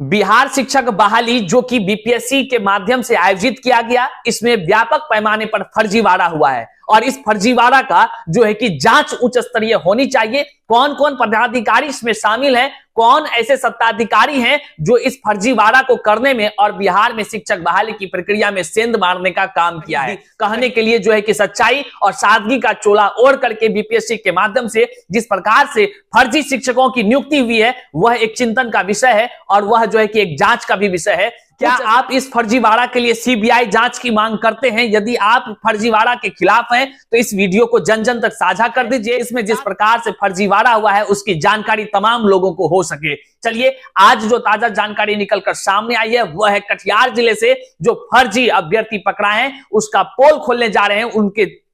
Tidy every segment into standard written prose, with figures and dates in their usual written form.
बिहार शिक्षक बहाली जो कि बीपीएससी के माध्यम से आयोजित किया गया, इसमें व्यापक पैमाने पर फर्जीवाड़ा हुआ है और इस फर्जीवाड़ा का जो है कि जांच उच्च स्तरीय होनी चाहिए। कौन कौन पदाधिकारी इसमें शामिल हैं, कौन ऐसे सत्ताधिकारी हैं जो इस फर्जीवाड़ा को करने में और बिहार में शिक्षक बहाली की प्रक्रिया में सेंध मारने का काम किया है। कहने के लिए जो है कि सच्चाई और सादगी का चोला ओढ़ करके बीपीएससी के माध्यम से जिस प्रकार से फर्जी शिक्षकों की नियुक्ति हुई है, वह एक चिंतन का विषय है और वह जो है कि एक जांच का भी विषय है। क्या आप इस फर्जीवाड़ा के लिए सीबीआई जांच की मांग करते हैं? यदि आप फर्जीवाड़ा के खिलाफ हैं तो इस वीडियो को जन जन तक साझा कर दीजिए। इसमें जिस प्रकार से फर्जीवाड़ा हुआ है उसकी जानकारी तमाम लोगों को हो सके। चलिए, आज जो ताजा जानकारी निकलकर सामने आई है वह है कटिहार जिले से जो फर्जी अभ्यर्थी पकड़ा है उसका पोल खोलने जा रहे हैं।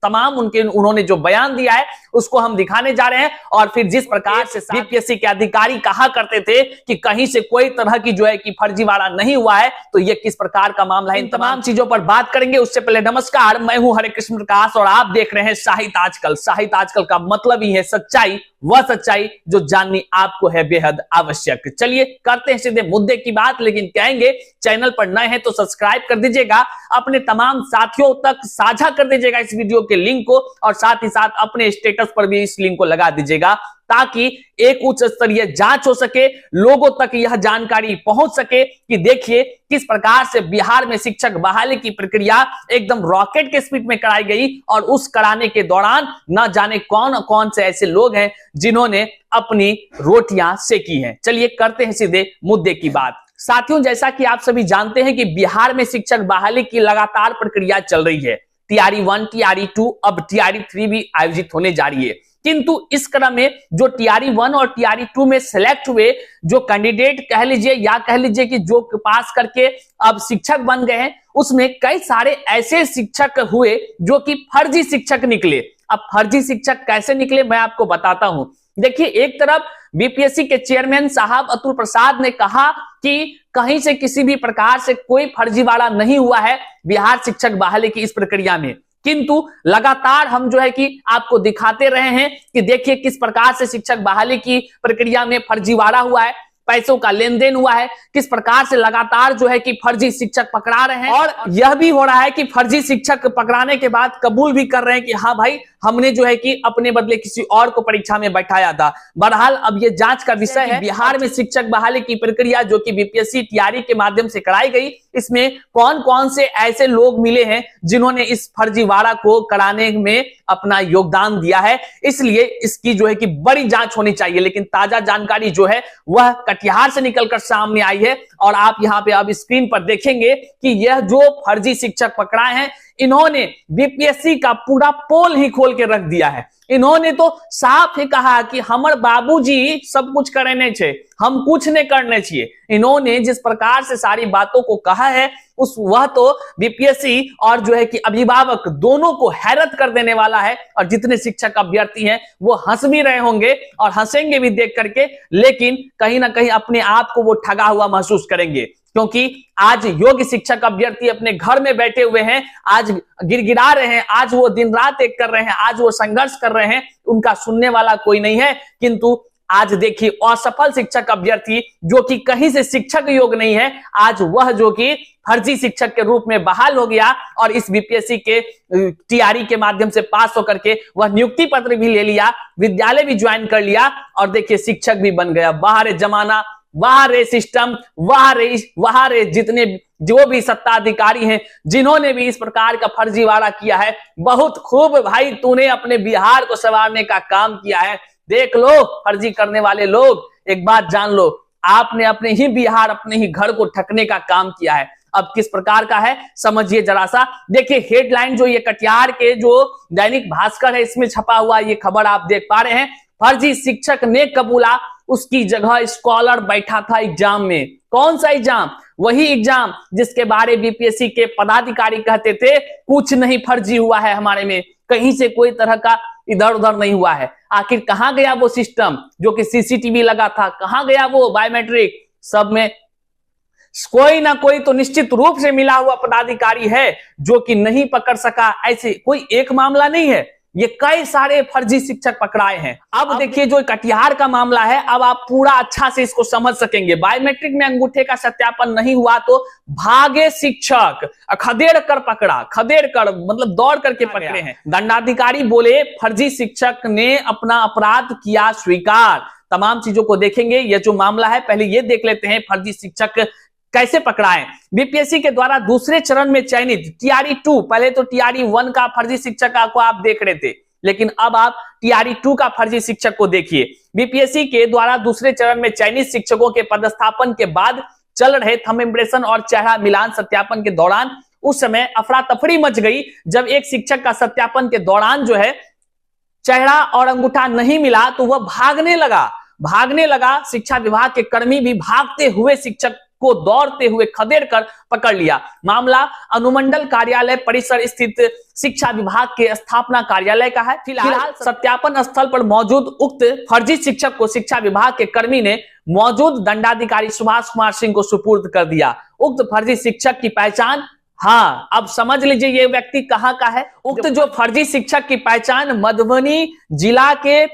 उन्होंने जो बयान दिया है उसको हम दिखाने जा रहे हैं और फिर जिस प्रकार से बीपीएससी के अधिकारी कहा करते थे कि कहीं से कोई तरह की जो है कि फर्जीवाड़ा नहीं हुआ है, तो ये किस प्रकार का मामला है, इन तमाम चीजों पर बात करेंगे। उससे पहले नमस्कार, मैं हूं हरे कृष्ण प्रकाश और आप देख रहे हैं साहित्य आजकल। साहित्य आजकल का मतलब ही है सच्चाई, वह सच्चाई जो जाननी आपको है बेहद आवश्यक। चलिए करते हैं सीधे मुद्दे की बात, लेकिन कहेंगे चैनल पर नए हैं तो सब्सक्राइब कर दीजिएगा, अपने तमाम साथियों तक साझा कर दीजिएगा इस वीडियो के लिंक को और साथ ही साथ अपने स्टेटस पर भी इस लिंक को लगा दीजिएगा ताकि एक उच्च स्तरीय जांच हो सके, लोगों तक यह जानकारी पहुंच सके कि देखिए किस प्रकार से बिहार में शिक्षक बहाली की प्रक्रिया एकदम रॉकेट के स्पीड में कराई गई और उस कराने के दौरान न जाने कौन कौन से ऐसे लोग हैं जिन्होंने अपनी रोटियां सेकी हैं। चलिए करते हैं सीधे मुद्दे की बात। साथियों, जैसा कि आप सभी जानते हैं कि बिहार में शिक्षक बहाली की लगातार प्रक्रिया चल रही है। टीआरई 1, टीआरई 2, अब टीआरई 3 भी आयोजित होने जा रही है। किंतु इस क्रम में जो टीआरई 1 और टीआरई 2 में सिलेक्ट हुए जो कैंडिडेट कह लीजिए या कह लीजिए कि जो पास करके अब शिक्षक बन गए हैं, उसमें कई सारे ऐसे शिक्षक हुए जो कि फर्जी शिक्षक निकले। अब फर्जी शिक्षक कैसे निकले मैं आपको बताता हूं। देखिए, एक तरफ बीपीएससी के चेयरमैन साहब अतुल प्रसाद ने कहा कि कहीं से किसी भी प्रकार से कोई फर्जीवाड़ा नहीं हुआ है बिहार शिक्षक बहाली की इस प्रक्रिया में, किंतु लगातार हम जो है कि आपको दिखाते रहे हैं कि देखिए किस प्रकार से शिक्षक बहाली की प्रक्रिया में फर्जीवाड़ा हुआ है, पैसों का लेन देन हुआ है, किस प्रकार से लगातार जो है कि फर्जी शिक्षक पकड़ा रहे हैं और यह भी हो रहा है कि फर्जी शिक्षक पकड़ाने के बाद कबूल भी कर रहे हैं कि हाँ भाई, हमने जो है कि अपने बदले किसी और को परीक्षा में बैठाया था। बहरहाल अब ये जांच का विषय है। बिहार में शिक्षक बहाली की प्रक्रिया जो कि बीपीएससी टीआरई के माध्यम से कराई गई, इसमें कौन कौन से ऐसे लोग मिले हैं जिन्होंने इस फर्जीवाड़ा को कराने में अपना योगदान दिया है, इसलिए इसकी जो है कि बड़ी जांच होनी चाहिए। लेकिन ताजा जानकारी जो है वह कटिहार से निकलकर सामने आई है और आप यहां पे अब स्क्रीन पर देखेंगे कि यह जो फर्जी शिक्षक पकड़ाए हैं, इन्होंने बीपीएससी का पूरा पोल ही खोल के रख दिया है। इन्होंने तो साफ ही कहा कि हमर बाबूजी सब कुछ करने छे, हम कुछ नहीं करने चाहिए। इन्होंने जिस प्रकार से सारी बातों को कहा है वह तो बीपीएससी और जो है कि अभिभावक दोनों को हैरत कर देने वाला है और जितने शिक्षक अभ्यर्थी हैं वो हंस भी रहे होंगे और हंसेंगे भी देख करके, लेकिन कहीं ना कहीं अपने आप को वो ठगा हुआ महसूस करेंगे क्योंकि आज योग्य शिक्षक अभ्यर्थी अपने घर में बैठे हुए हैं, आज गिड़गिड़ा रहे हैं, आज वो दिन रात एक कर रहे हैं, आज वो संघर्ष कर रहे हैं, उनका सुनने वाला कोई नहीं है। किंतु आज देखिए असफल शिक्षक अभ्यर्थी जो कि कहीं से शिक्षक योग नहीं है, आज वह जो कि फर्जी शिक्षक के रूप में बहाल हो गया और इस बीपीएससी के टीआरई के माध्यम से पास होकर के वह नियुक्ति पत्र भी ले लिया, विद्यालय भी ज्वाइन कर लिया और देखिए शिक्षक भी बन गया। बाहर जमाना, वहां रे सिस्टम, वहां रे जितने जो भी सत्ताधिकारी हैं जिन्होंने भी इस प्रकार का फर्जीवाड़ा किया है, बहुत खूब भाई, तूने अपने बिहार को संवारने का काम किया है। देख लो फर्जी करने वाले लोग, एक बात जान लो, आपने अपने ही बिहार, अपने ही घर को ठगने का काम किया है। अब किस प्रकार का है समझिए जरा सा। देखिए हेडलाइन जो ये कटिहार के जो दैनिक भास्कर है इसमें छपा हुआ ये खबर आप देख पा रहे हैं। फर्जी शिक्षक ने कबूला उसकी जगह स्कॉलर बैठा था एग्जाम में। कौन सा एग्जाम? वही एग्जाम जिसके बारे बीपीएससी के पदाधिकारी कहते थे कुछ नहीं फर्जी हुआ है हमारे में, कहीं से कोई तरह का इधर उधर नहीं हुआ है। आखिर कहां गया वो सिस्टम जो कि सीसीटीवी लगा था, कहां गया वो बायोमेट्रिक? सब में कोई ना कोई तो निश्चित रूप से मिला हुआ पदाधिकारी है जो कि नहीं पकड़ सका। ऐसे कोई एक मामला नहीं है, ये कई सारे फर्जी शिक्षक पकड़ाए हैं। अब देखिए जो कटिहार का मामला है, अब आप पूरा अच्छा से इसको समझ सकेंगे। बायोमेट्रिक में अंगूठे का सत्यापन नहीं हुआ तो भागे शिक्षक, खदेड़ कर पकड़ा, खदेड़ कर मतलब दौड़ करके पकड़े हैं। दंडाधिकारी बोले फर्जी शिक्षक ने अपना अपराध किया स्वीकार। तमाम चीजों को देखेंगे। ये जो मामला है पहले ये देख लेते हैं फर्जी शिक्षक कैसे पकड़ाए। बीपीएससी के द्वारा दूसरे चरण में चयनित टीआरई 2, पहले तो टीआरई 1 का फर्जी शिक्षक को आप देख रहे थे, लेकिन अब आप टीआरई 2 का फर्जी शिक्षक को देखिए। बीपीएससी के द्वारा दूसरे चरण में चयनित शिक्षकों के पदस्थापन के बाद चल रहे थंब इम्प्रेशन और चेहरा मिलान सत्यापन के दौरान उस समय अफरा तफरी मच गई, जब एक शिक्षक का सत्यापन के दौरान जो है चेहरा और अंगूठा नहीं मिला तो वह भागने लगा। शिक्षा विभाग के कर्मी भी भागते हुए शिक्षक को दौड़ते हुए खदेड़ कर पकड़ लिया। मामला अनुमंडल कार्यालय परिसर स्थित शिक्षा विभाग के स्थापना कार्यालय का है। फिलहाल सत्यापन स्थल पर मौजूद उक्त फर्जी शिक्षक को शिक्षा विभाग के कर्मी ने मौजूद दंडाधिकारी सुभाष कुमार सिंह को सुपुर्द कर दिया। उक्त फर्जी शिक्षक की पहचान, हाँ अब समझ लीजिए ये व्यक्ति कहां का है। उक्त जो फर्जी शिक्षक की पहचान मधुबनी जिला के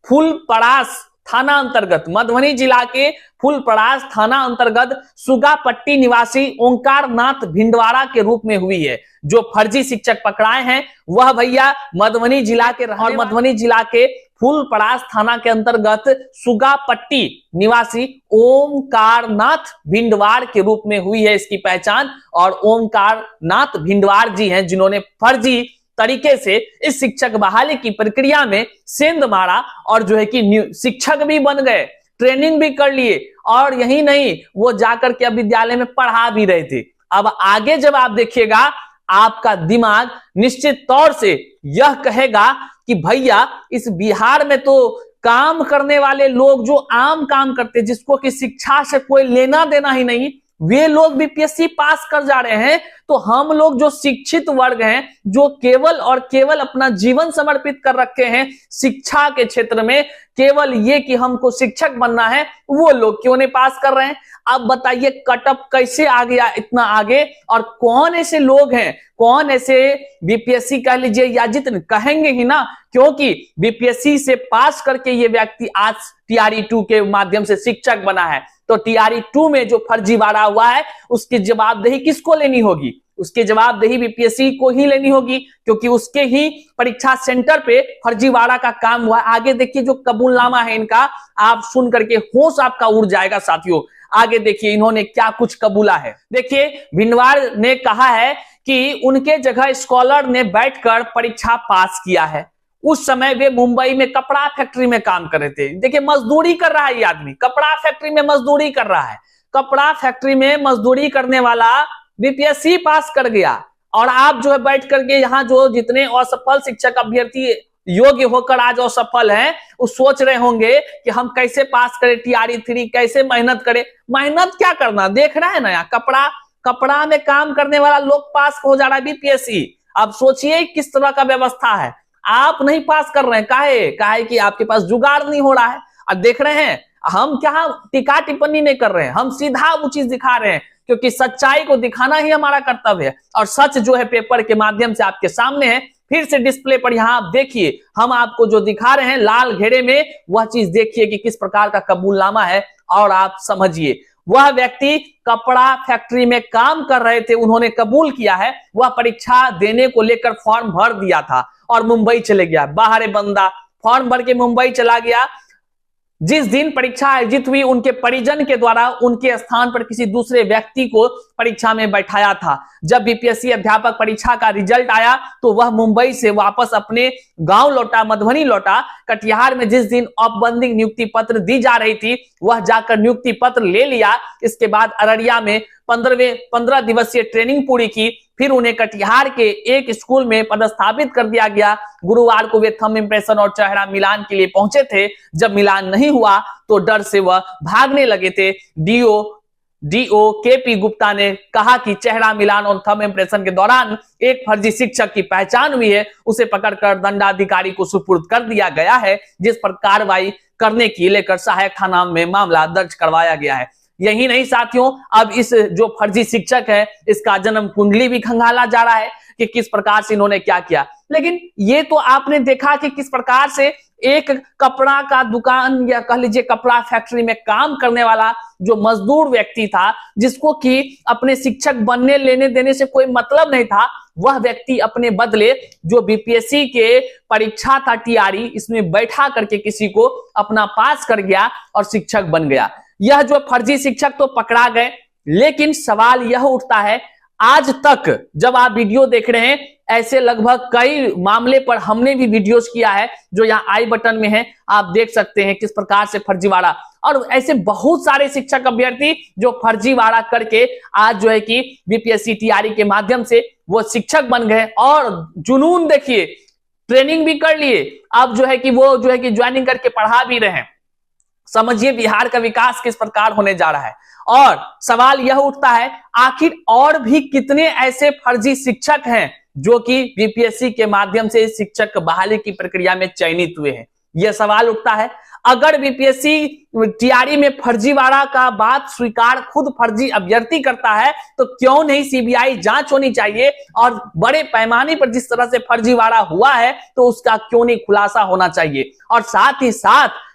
फूलपरास थाना अंतर्गत, मधुबनी जिला के फूलपरास थाना अंतर्गत सुगापट्टी निवासी ओंकार नाथ भिंडवाड़ा के रूप में हुई है। जो फर्जी शिक्षक पकड़ाए हैं वह भैया मधुबनी जिला के और मधुबनी जिला के फूलपरास थाना के अंतर्गत सुगापट्टी निवासी ओंकार नाथ भिंडवाड़ के रूप में हुई है इसकी पहचान। और ओंकार नाथ भिंडवाड़ जी हैं जिन्होंने फर्जी तरीके से इस शिक्षक बहाली की प्रक्रिया में सेंध मारा और जो है कि शिक्षक भी बन गए, ट्रेनिंग भी कर लिए, और यही नहीं वो जाकर के अब विद्यालय में पढ़ा भी रहे थे। अब आगे जब आप देखिएगा आपका दिमाग निश्चित तौर से यह कहेगा कि भैया इस बिहार में तो काम करने वाले लोग जो आम काम करते, जिसको कि शिक्षा से कोई लेना देना ही नहीं, वे लोग बीपीएससी पास कर जा रहे हैं, तो हम लोग जो शिक्षित वर्ग हैं, जो केवल और केवल अपना जीवन समर्पित कर रखे हैं शिक्षा के क्षेत्र में, केवल ये कि हमको शिक्षक बनना है, वो लोग क्यों नहीं पास कर रहे हैं। अब बताइए कटअप कैसे आ गया इतना आगे, और कौन ऐसे लोग हैं, कौन ऐसे बीपीएससी कह लीजिए या जितने कहेंगे ही ना, क्योंकि बीपीएससी से पास करके ये व्यक्ति आज टीआरई 2 के माध्यम से शिक्षक बना है। तो टीआरई 2 में जो फर्जीवाड़ा हुआ है उसकी जवाबदेही किसको लेनी होगी? उसकी जवाबदेही बीपीएससी को ही लेनी होगी, क्योंकि उसके ही परीक्षा सेंटर पे फर्जीवाड़ा का काम हुआ। आगे देखिए जो कबूलनामा है इनका, आप सुन करके होश आपका उड़ जाएगा साथियों। आगे देखिए इन्होंने क्या कुछ कबूला है। देखिए भिंडवाड़ ने कहा है कि उनके जगह स्कॉलर ने बैठकर परीक्षा पास किया है। उस समय वे मुंबई में कपड़ा फैक्ट्री में काम कर रहे थे। देखिए मजदूरी कर रहा है ये आदमी, कपड़ा फैक्ट्री में मजदूरी कर रहा है। कपड़ा फैक्ट्री में मजदूरी करने वाला बीपीएससी पास कर गया, और आप जो है बैठ करके यहाँ जो जितने असफल शिक्षक अभ्यर्थी योग्य होकर आज असफल हैं, वो सोच रहे होंगे कि हम कैसे पास करें टीआरई 3, कैसे मेहनत करें। मेहनत क्या करना, देख रहा है ना यहाँ कपड़ा में काम करने वाला लोग पास हो जा रहा है बीपीएससी। अब सोचिए किस तरह का व्यवस्था है। आप नहीं पास कर रहे हैं, काहे कि आपके पास जुगाड़ नहीं हो रहा है। अब देख रहे हैं हम क्या टीका टिप्पणी नहीं कर रहे हैं, हम सीधा वो चीज दिखा रहे हैं, क्योंकि सच्चाई को दिखाना ही हमारा कर्तव्य है। और सच जो है पेपर के माध्यम से आपके सामने है। फिर से डिस्प्ले पर यहाँ आप देखिए, हम आपको जो दिखा रहे हैं लाल घेरे में, वह चीज देखिए कि किस प्रकार का कबूलनामा है, और आप समझिए वह व्यक्ति कपड़ा फैक्ट्री में काम कर रहे थे, उन्होंने कबूल किया है। वह परीक्षा देने को लेकर फॉर्म भर दिया था और मुंबई चले गया। बाहर बंदा फॉर्म भर के मुंबई चला गया। जिस दिन परीक्षा आयोजित हुई उनके परिजन के द्वारा उनके स्थान पर किसी दूसरे व्यक्ति को परीक्षा में बैठाया था। जब बीपीएससी अध्यापक परीक्षा का रिजल्ट आया तो वह मुंबई से वापस अपने गांव लौटा, मधुबनी लौटा। कटिहार में जिस दिन औपबंधिक नियुक्ति पत्र दी जा रही थी वह जाकर नियुक्ति पत्र ले लिया। इसके बाद अररिया में 15 दिवसीय ट्रेनिंग पूरी की। फिर उन्हें कटिहार के एक स्कूल में पदस्थापित कर दिया गया। गुरुवार को वे थंब इम्प्रेशन और चेहरा मिलान के लिए पहुंचे थे। जब मिलान नहीं हुआ तो डर से वह भागने लगे थे। डीओ केपी गुप्ता ने कहा कि चेहरा मिलान और थंब इम्प्रेशन के दौरान एक फर्जी शिक्षक की पहचान हुई है, उसे पकड़कर दंडाधिकारी को सुपुर्द कर दिया गया है, जिस पर कार्रवाई करने की लेकर सहायक थाना में मामला दर्ज करवाया गया है। यही नहीं साथियों, अब इस जो फर्जी शिक्षक है इसका जन्म कुंडली भी खंगाला जा रहा है कि किस प्रकार से इन्होंने क्या किया। लेकिन ये तो आपने देखा कि किस प्रकार से एक कपड़ा का दुकान या कह लीजिए कपड़ा फैक्ट्री में काम करने वाला जो मजदूर व्यक्ति था, जिसको कि अपने शिक्षक बनने लेने देने से कोई मतलब नहीं था, वह व्यक्ति अपने बदले जो बीपीएससी के परीक्षा था टीआरई, इसमें बैठा करके किसी को अपना पास कर गया और शिक्षक बन गया। यह जो फर्जी शिक्षक तो पकड़ा गए, लेकिन सवाल यह उठता है, आज तक जब आप वीडियो देख रहे हैं, ऐसे लगभग कई मामले पर हमने भी वीडियोस किया है, जो यहाँ आई बटन में है, आप देख सकते हैं किस प्रकार से फर्जीवाड़ा, और ऐसे बहुत सारे शिक्षक अभ्यर्थी जो फर्जीवाड़ा करके आज जो है कि बीपीएससी टीआरई के माध्यम से वो शिक्षक बन गए और जुनून देखिए, ट्रेनिंग भी कर लिए, अब जो है कि वो जो है कि ज्वाइनिंग करके पढ़ा भी रहे हैं। समझिए बिहार का विकास किस प्रकार होने जा रहा है। और सवाल यह उठता है, आखिर और भी कितने ऐसे फर्जी शिक्षक हैं जो कि बीपीएससी के माध्यम से शिक्षक बहाली की प्रक्रिया में चयनित हुए हैं। यह सवाल उठता है, अगर बीपीएससी टीआरई में फर्जीवाड़ा का बात स्वीकार खुद फर्जी अभ्यर्थी करता है, तो क्यों नहीं सीबीआई जांच होनी चाहिए, और बड़े पैमाने पर जिस तरह से फर्जीवाड़ा हुआ है तो उसका क्यों नहीं खुलासा होना चाहिए, और साथ ही साथ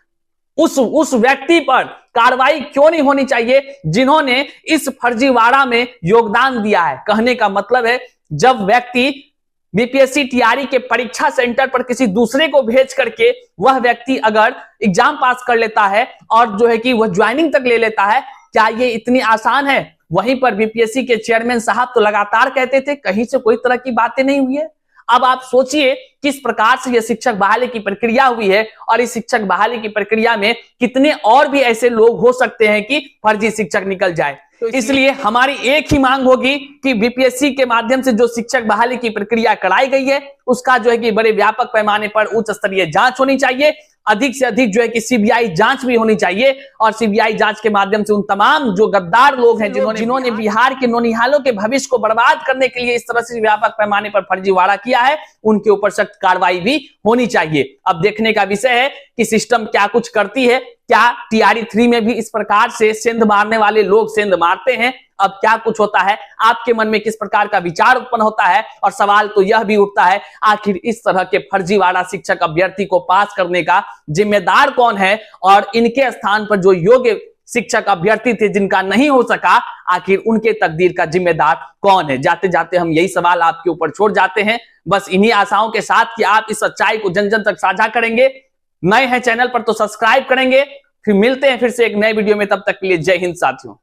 उस व्यक्ति पर कार्रवाई क्यों नहीं होनी चाहिए जिन्होंने इस फर्जीवाड़ा में योगदान दिया है। कहने का मतलब है, जब व्यक्ति बीपीएससी टीआरई के परीक्षा सेंटर पर किसी दूसरे को भेज करके वह व्यक्ति अगर एग्जाम पास कर लेता है और जो है कि वह ज्वाइनिंग तक ले लेता है, क्या ये इतनी आसान है? वहीं पर बीपीएससी के चेयरमैन साहब तो लगातार कहते थे कहीं से कोई तरह की बातें नहीं हुई है। अब आप सोचिए किस प्रकार से यह शिक्षक बहाली की प्रक्रिया हुई है, और इस शिक्षक बहाली की प्रक्रिया में कितने और भी ऐसे लोग हो सकते हैं कि फर्जी शिक्षक निकल जाए। तो इसलिए हमारी एक ही मांग होगी कि बीपीएससी के माध्यम से जो शिक्षक बहाली की प्रक्रिया कराई गई है उसका जो है कि बड़े व्यापक पैमाने पर उच्च स्तरीय जांच होनी चाहिए, अधिक से अधिक जो है कि सीबीआई जांच भी होनी चाहिए, और सीबीआई जांच के माध्यम से उन तमाम जो गद्दार लोग हैं जिन्होंने बिहार के नौनिहालों के भविष्य को बर्बाद करने के लिए इस तरह से व्यापक पैमाने पर फर्जीवाड़ा किया है, उनके ऊपर सख्त कार्रवाई भी होनी चाहिए। अब देखने का विषय है कि सिस्टम क्या कुछ करती है, क्या टीआरई 3 में भी इस प्रकार से सेंध मारने वाले लोग सेंध मारते हैं, अब क्या कुछ होता है, आपके मन में किस प्रकार का विचार उत्पन्न होता है। और सवाल तो यह भी उठता है, आखिर इस तरह के फर्जीवाड़ा शिक्षक अभ्यर्थी को पास करने का जिम्मेदार कौन है, और इनके स्थान पर जो योग्य शिक्षक अभ्यर्थी थे जिनका नहीं हो सका, आखिर उनके तकदीर का जिम्मेदार कौन है। जाते जाते हम यही सवाल आपके ऊपर छोड़ जाते हैं, बस इन्हीं आशाओं के साथ कि आप इस सच्चाई को जन जन तक साझा करेंगे। नए हैं चैनल पर तो सब्सक्राइब करेंगे। फिर मिलते हैं फिर से एक नए वीडियो में, तब तक के लिए जय हिंद साथियों।